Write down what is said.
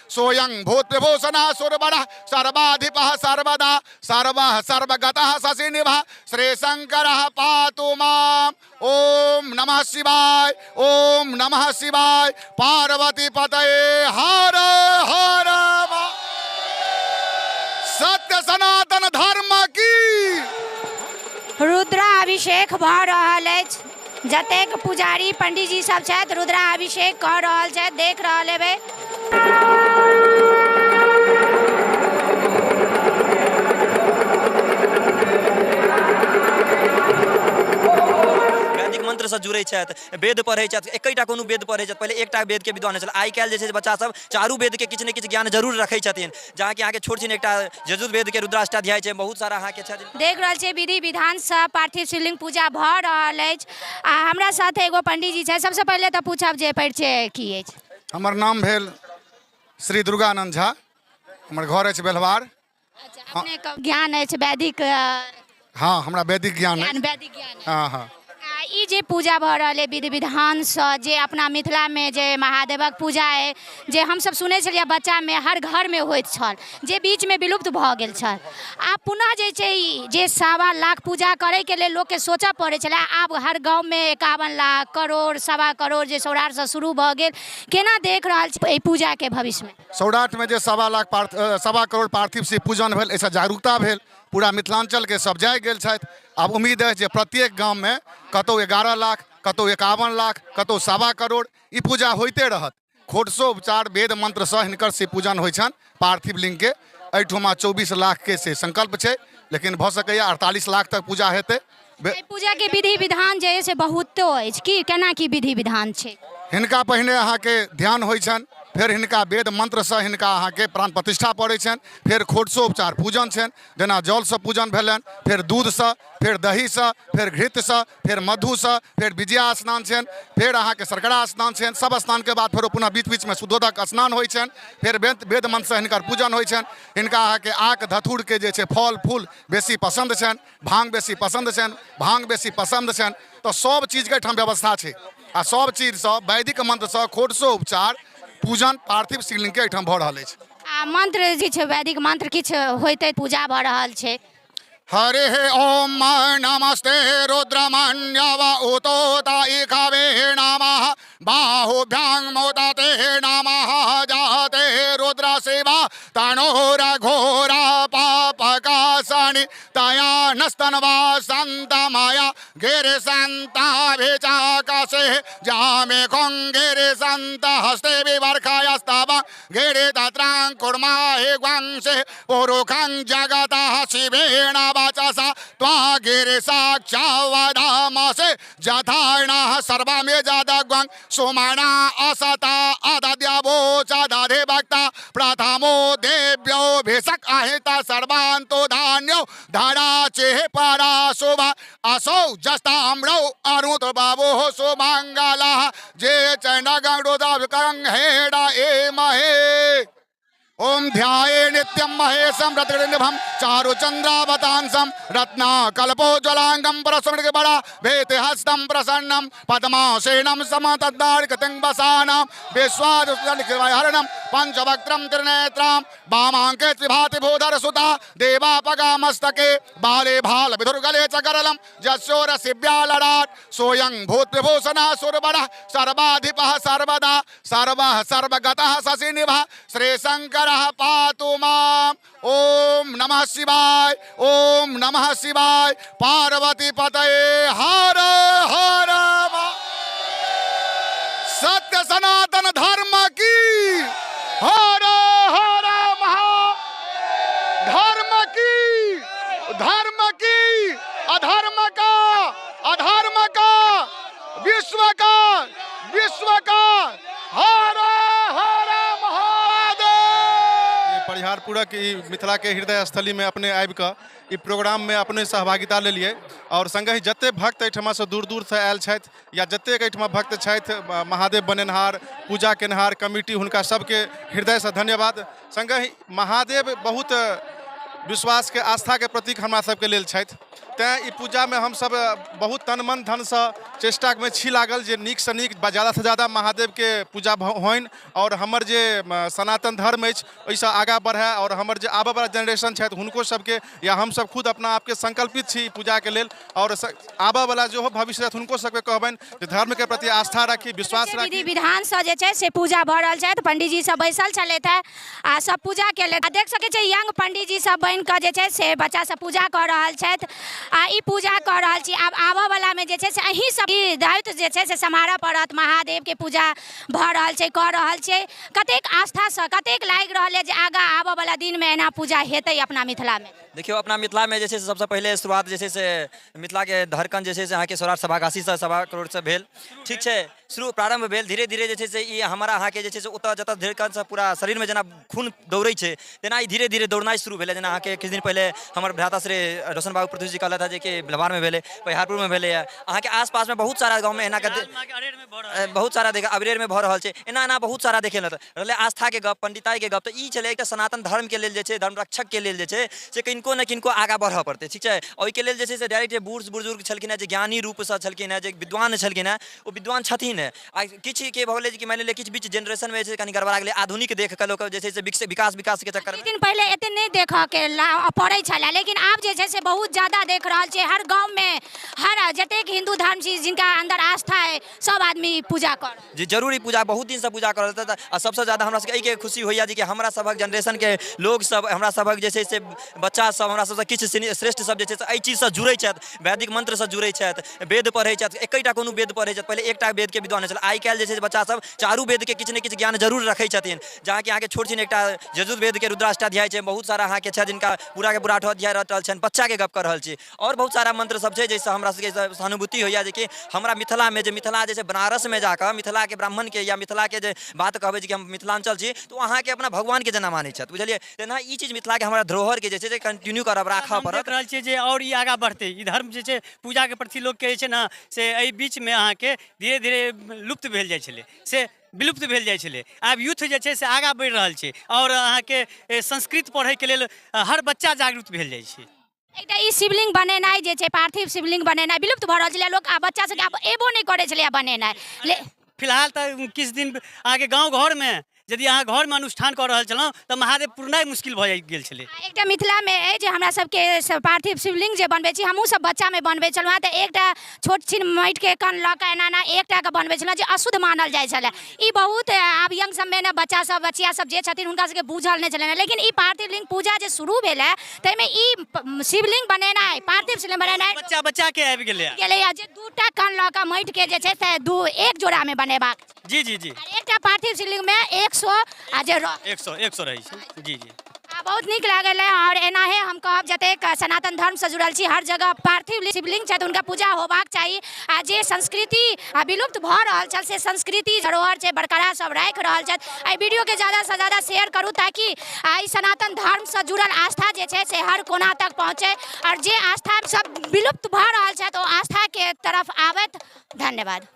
सोयं भूतविभूषणः सुरवरः सर्वाधिपः सर्वदा सर्वः सर्वगतः शशिनिभः श्रीशंकरः पातु माम्। ओम नमः शिवाय, ओम नमः शिवाय। पार्वती पतये हर हर सत्य सनातन धर्म की। रुद्राभिषेक भऽ रहल अछि। जतेक पुजारी पंडित जी सब छथि रुद्राभिषेक कऽ रहल छथि, देख रहल हेबै। मंत्र से जुड़े छथि, वेद पढ़ै छथि। एकैटा कोनो वेद पढ़ै छथि, पहले एकटा वेद के विद्वान छल। आइ काल्हि जे छै बच्चा सब चारू वेद के किछु ने किछु ज्ञान जरूर रखै छथिन। जहाँ कि अहाँके छोट छिन एकटा यजुर्वेद के रुद्राष्टाध्याय छै, बहुत सारा अहाँके छथिन। देख रहल छियै विधि विधान से पार्थिव शिवलिंग पूजा भऽ रहल अछि। आ हमरा साथ एगो पंडित जी छै। सबसे पहले तऽ पूछब जे परिचय की अछि। हमर नाम भेल श्री दुर्गानंद झा, हमर घर अछि बेलवार। अच्छा, अपने के ज्ञान अछि वैदिक? हाँ, हमरा वैदिक ज्ञान है। वैदिक ज्ञान है। हाँ हाँ। ई जे पूजा भऽ रहल है विधि विधान से, जे अपना मिथिला में जे महादेवक पूजा है, जे हम सब सुनै छलियै बच्चा में हर घर में होइत छल, जे बीच में विलुप्त भऽ गेल छल। आब पुनः जे छै जे 1.25 लाख पूजा करे के लेल लोग के सोचऽ पड़े छलै, आब हर गांव में 51 लाख करोड़ 1.25 करोड़ जे सौराठ से शुरू भऽ गेल। केना देख रहल छी एहि पूजा के भविष्य में? सौराठ में जे 1.25 करोड़ पार्थिव शिव पूजन भेल, ऐसा जागरूकता भेल, पूरा मिथिलांचल के सब जाग गेल छथि। अब उम्मीद है जे प्रत्येक गांव में कतौ 11 लाख, कतौ 51 लाख, कतौ 1.25 करोड़ ई पूजा होइते रहत। खोटसोपचार वेद मंत्र से हिनकर शिव पूजन होइ छनि पार्थिव लिंग के। एहिठुमा 24 लाख के से संकल्प छै, लेकिन भऽ सकैया 48 लाख तक पूजा हेतै। पूजा के विधि विधान जे है से बहुतो अछि, की केना की विधि विधान छै? हिनका पहिने अहाँ के ध्यान होइ छनि, फिर हिनका वेद मंत्र से हिनका अहाँ के प्राण प्रतिष्ठा पड़ै छनि, फिर खोटसोपचार पूजन छनि, जेना जल से पूजन भेलनि, फिर दूध से, फिर दही से, फिर घृत से, फिर मधु से, फिर विजया स्नान छनि, फिर अहाँ के सरकड़ा स्नान छनि। सब स्नान के बाद फिर पुनः बीच बीच में शुद्धोदक स्नान होइ छनि, फिर वेद मंत्र से हिनकर पूजन होइ छनि। हिनका अहाँ के आक धतूर के जे छै फल फूल बेसी पसंद छनि, भांग बेसी पसंद छनि, भांग बेसी पसंद छनि। तो सब चीज के ठाम व्यवस्था छै, आ सब चीज से वैदिक मंत्र से खोटसोपचार पूजन पार्थिव शिवलिंग के एहिठाम भऽ रहल अछि। आ मंत्र जे छै वैदिक मंत्र किछु होइते पूजा भऽ रहल छै। हरे ओम नमस्ते रुद्रमन्यव उतोताइकवे नमः बाहुभ्यां मोदते नमः जाते रुद्र शिवा तनोरघोरा पापकासनि तया नस्तनवा संतमया गिरिसन्ता विचाकसे जामे कुंगिरि संत हस्ते विवर्खयस्तव गिरि तत्रां कुर्माहि ग्वंसे पुरुखं जगतः शिवेण वाचसा त्वा गिरि साक्षावदामसे जथार्णः सर्वमे जादग्वं सुमना असता अदद्यवोचा दधे भक्ता प्रथमो देव्यो भिषक अहिता सर्वान्तो धान्यो धरा चेह परा शुभ असौ जस्ताम्रौ अरुत बाबो सुमंगलः जे चैनगरुदकं हेड ए महे। ओम ध्याये नित्यं महेशं रत्ननिभं चारुचन्द्रावतांसं रत्नाकल्पोज्ज्वलांगं परस्मृतिबला भेतहस्तं प्रसन्नं पद्मासेनं समतद्दार्कतिं वसानां विश्वासहरणं पंचवक्त्रं त्रिनेत्रां वामाङ्के त्रिभाति भूधरसुता देवापगामस्तके बाले भाल विधुर्गले च करलं जस्योरसिव्यालराट् सोऽयं भूतविभूषणः सुरवरः सर्वाधिपः सर्वदा सर्वः सर्वगतः शशिनिभः श्रीशंकरः पातु माम्। ओम नमः शिवाय, ओम नमः शिवाय। पार्वती पतये हर हर सत्य सनातन धर्म की हर हर धर्म की, धर्म की अधर्म का विश्व का हर हर परिहारपुरक मिथिला के हृदय स्थली में अपने आबि कऽ ई प्रोग्राम में अपने सहभागिता लेलिए। और संगहि जते भक्त एहिठमा से दूर दूर से आयल छथि, या जतेक एहिठमा भक्त छथि महादेव बनेनहार पूजा केनहार कमिटी, हुनका सबके हृदय से धन्यवाद। संगहि महादेव बहुत विश्वास के आस्था के प्रतीक हमरा सबके लेल छथि। तैँ ई पूजा में हम सब बहुत तन मन धन से चेष्टा में छी लागल जे नीक से नीक ज़्यादा से ज़्यादा महादेव के पूजा होइन और हमर जे सनातन धर्म अछि ओहिसँ आगाँ बढ़े और हमर जे आबऽ वाला जनरेशन छथि हुनको सबके या हम सब खुद अपना आपके संकल्पित छी पूजा के लेल और आबऽ वाला जो भविष्य छथि हुनको सबके कहबनि जे धर्म के प्रति आस्था राखी, विश्वास राखी। विधि विधान से जे छै से पूजा भऽ रहल छथि, पंडितजी सब बैसल छलथि है आ सब पूजा केलथि। देख सकै छै यंग पंडितजी सब बनि कऽ जे छै से बच्चा सब पूजा कऽ रहल छथि आ ई पूजा कऽ रहल छी। आब आबऽ वाला में जे छै से अहीं सब ई दायित्व जे छै से सम्हारऽ पड़त। महादेव के पूजा भऽ रहल छै, कऽ रहल छै, कतेक आस्था से कतेक लागि रहल है जे आगाँ आबऽ वाला दिन में एना पूजा हेतै अपना मिथिला में। देखियो अपना मिथिला में जे छै से सबसे पहले शुरुआत जे छै से मिथिला के धड़कन जे छै से अहाँके सौराठ सभागाछी से 1.25 करोड़ से भेल, ठीक छै, शुरू प्रारंभ भेल। धीरे धीरे जे छै से ई हमरा अहाँके जे छै से ओतऽ जतऽ धड़कन से पूरा शरीर में जेना खून दौड़ै छै तेना ई धीरे धीरे दौड़नाइ शुरू भेलै। जेना अहाँके किछु दिन पहले हमर भ्राता श्री रोशन बाबू पृथ्वी जी कहलथि है जे कि बिलवार में भेलै, पहिहारपुर में भेलै है, अहाँके आसपास में बहुत सारा गाँव में एना बहुत सारा देख अबरेर में भऽ रहल छै, एना एना बहुत सारा देखे रहलै। आस्था के गप, पंडिताई के गप, तऽ ई छलै एकटा सनातन धर्म के लेल जे छै, धर्म रक्षक के लेल जे छै से किनको ने किनको आगाँ बढ़ऽ पड़तै, ठीक छै। ओहिके लेल जे छै से डायरेक्ट बूढ़ बुजुर्ग छलखिन है जे ज्ञानी रूप से छलखिन है, जे विद्वान छलखिन है, ओ विद्वान छथिन है। आ किछु के भऽ गेलै कि मानि लिअ किछु बीच जनरेशन में जे छै कनि गड़बड़ा गेलै, आधुनिक देख कऽ लोक जे छै से विकास के चक्कर में दिन पहले एते नहीं देखऽ के पड़ै छलै, लेकिन आब जे छै से बहुत ज्यादा देख रहल छै। हर गांव में हर जतेक हिंदू धर्म छी जिनका अंदर आस्था है सब आदमी पूजा कर जी जरूरी पूजा बहुत दिन से पूजा कर रहल था। आ सबसे ज्यादा हमरा सबके एहिके खुशी होइया जे कि हमरा सबक जनरेशन के लोग सब, हमरा सबक जे छै से बच्चा सब, हमरा सबसे किछु श्रेष्ठ सब जे छै से एहि चीज से जुड़ै छथि, वैदिक मंत्र से जुड़ै छथि, वेद पढ़ै छथि। एकैटा कोनो वेद पढ़ै छथि, पहले एकटा वेद के विद्वान छल, आइ काल्हि जे छै से बच्चा सब चारू वेद के किछु ने किछु ज्ञान जरूर रखै छथिन। जहाँ कि अहाँके छोट छिन एकटा यजुर्वेद के रुद्राष्टाध्याय छै, बहुत सारा अहाँके छै जिनका पूरा के पूरा 8 अध्याय रट रहल छनि, बच्चा के गप कर रहल छी। और बहुत सारा मंत्र सब छै जैसे हमरा सबके सहानुभूति होइया जे कि हमरा मिथिला में जे मिथिला जे छै बनारस में जाकर मिथिला के ब्राह्मण के या मिथिला के जे बात कहबै कि हम मिथिलांचल छी तो अहाँ के अपना भगवान के जेना मानै छथि, बुझलिए। तेना ई चीज मिथिला के हमरा धरोहर के जे छै से कंटिन्यू करब, राखऽ पड़त। देख रहल छियै जे और ई आगाँ बढ़तै। ई धर्म जे छै पूजा के प्रति लोग के जे छै ना से एहि बीच में अहाँ के धीरे धीरे लुप्त भेल जाइ छलै, से विलुप्त भेल जाइ छलै। आब यूथ जे छै से आगाँ बढ़ि रहल छै और अहाँके संस्कृत पढ़ै के लेल हर बच्चा जागरूक भेल जाइ छै। एकटा ई शिवलिंग बनेनाइ जे छै, पार्थिव शिवलिंग बनेनाइ विलुप्त भऽ रहल छलै। लोक आ बच्चा सबके आब एबो नहीं करै छलै बनेनाइ। फिलहाल तऽ किछु दिन अहाँके गाँव घर में यदि अहाँ घर में अनुष्ठान कऽ रहल छलहुँ तऽ महादेव पुरनाइ मुश्किल भऽ गेल छलै। एकटा मिथिला में अइ जे हमरा सबके पार्थिव शिवलिंग जे बनबै छी, हमहूँ सब बच्चा में बनबै छलहुँ हँ, तऽ एकटा छोट छिन माटि के कण लऽ कऽ एना एकटा के बनबै छलहुँ जे अशुद्ध मानल जाइ छलै। ई बहुत आब यंग सब में ने बच्चा सब बचिया सब जे छथिन हुनका सबके बुझल नहि छलनि। लेकिन ई पार्थिव लिंग पूजा जे शुरू भेल है ताहिमे ई शिवलिंग बनेनाइ, पार्थिव शिवलिंग बनेनाइ बच्चा के आबि गेलै जे दूटा कण लऽ कऽ माटि के जे छै से एक जोड़ा में बनेबाक। जी जी जी। एकटा पार्थिव शिवलिंग में 100 आ जे 100 रहै छै। जी जी बहुत नीक लागल है। और एनाहे हम कहब जतेक सनातन धर्म से जुड़ल छी हर जगह पार्थिव शिवलिंग छै हुनका पूजा होबाक चाही। आ जे संस्कृति विलुप्त भऽ रहल छल से संस्कृति धरोहर छै बरकरार सब राखि रहल छथि। एहि वीडियो के ज्यादा से ज्यादा शेयर करू ताकि ई सनातन धर्म से जुड़ल आस्था जे छै से हर कोना तक पहुँचे और जे आस्था सब विलुप्त भऽ रहल छथि ओ आस्था के तरफ आबैत। धन्यवाद।